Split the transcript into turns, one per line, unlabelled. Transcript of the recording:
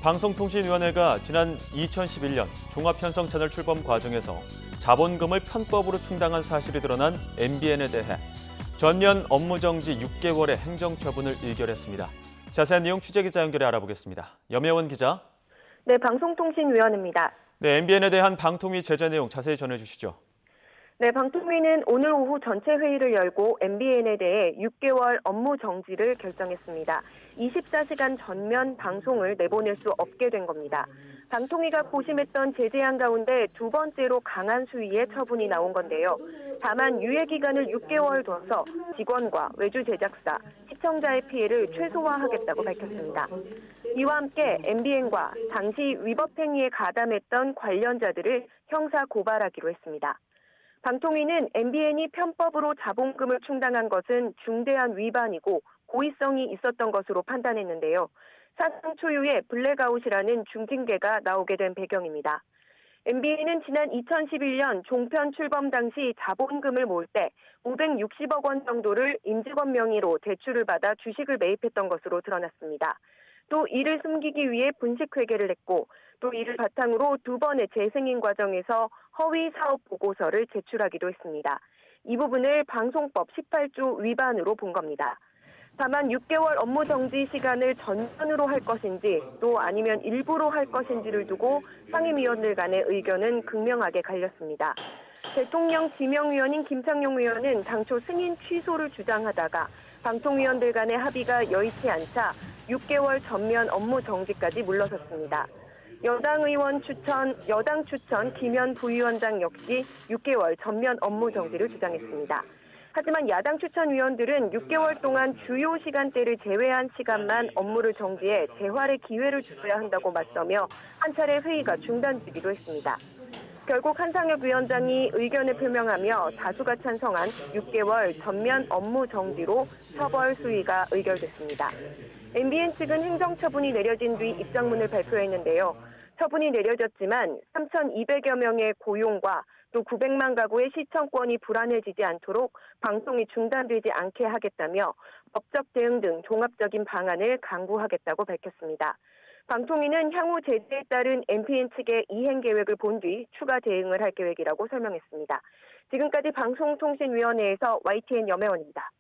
방송통신위원회가 지난 2011년 종합편성채널 출범 과정에서 자본금을 편법으로 충당한 사실이 드러난 MBN에 대해 전면 업무정지 6개월의 행정처분을 의결했습니다. 자세한 내용 취재기자 연결해 알아보겠습니다. 염혜원 기자.
네, 방송통신위원회입니다.
네, MBN에 대한 방통위 제재 내용 자세히 전해주시죠.
네, 방통위는 오늘 오후 전체 회의를 열고 MBN에 대해 6개월 업무 정지를 결정했습니다. 24시간 전면 방송을 내보낼 수 없게 된 겁니다. 방통위가 고심했던 제재안 가운데 두 번째로 강한 수위의 처분이 나온 건데요. 다만 유예 기간을 6개월 둬서 직원과 외주 제작사, 시청자의 피해를 최소화하겠다고 밝혔습니다. 이와 함께 MBN과 당시 위법 행위에 가담했던 관련자들을 형사 고발하기로 했습니다. 방통위는 MBN이 편법으로 자본금을 충당한 것은 중대한 위반이고 고의성이 있었던 것으로 판단했는데요. 사상 초유의 블랙아웃이라는 중징계가 나오게 된 배경입니다. MBN은 지난 2011년 종편 출범 당시 자본금을 모을 때 560억 원 정도를 임직원 명의로 대출을 받아 주식을 매입했던 것으로 드러났습니다. 또 이를 숨기기 위해 분식회계를 했고 또 이를 바탕으로 두 번의 재승인 과정에서 허위 사업 보고서를 제출하기도 했습니다. 이 부분을 방송법 18조 위반으로 본 겁니다. 다만 6개월 업무 정지 시간을 전면으로 할 것인지 또 아니면 일부로 할 것인지를 두고 상임위원들 간의 의견은 극명하게 갈렸습니다. 대통령 지명위원인 김창룡 의원은 당초 승인 취소를 주장하다가 방통위원들 간의 합의가 여의치 않자 6개월 전면 업무 정지까지 물러섰습니다. 여당 추천 김현 부위원장 역시 6개월 전면 업무 정지를 주장했습니다. 하지만 야당 추천 위원들은 6개월 동안 주요 시간대를 제외한 시간만 업무를 정지해 재활의 기회를 주어야 한다고 맞서며 한 차례 회의가 중단되기도 했습니다. 결국 한상혁 위원장이 의견을 표명하며 다수가 찬성한 6개월 전면 업무 정지로 처벌 수위가 의결됐습니다. MBN 측은 행정처분이 내려진 뒤 입장문을 발표했는데요. 처분이 내려졌지만 3,200여 명의 고용과 또 900만 가구의 시청권이 불안해지지 않도록 방송이 중단되지 않게 하겠다며 법적 대응 등 종합적인 방안을 강구하겠다고 밝혔습니다. 방통위는 향후 제재에 따른 MBN 측의 이행 계획을 본 뒤 추가 대응을 할 계획이라고 설명했습니다. 지금까지 방송통신위원회에서 YTN 염혜원입니다.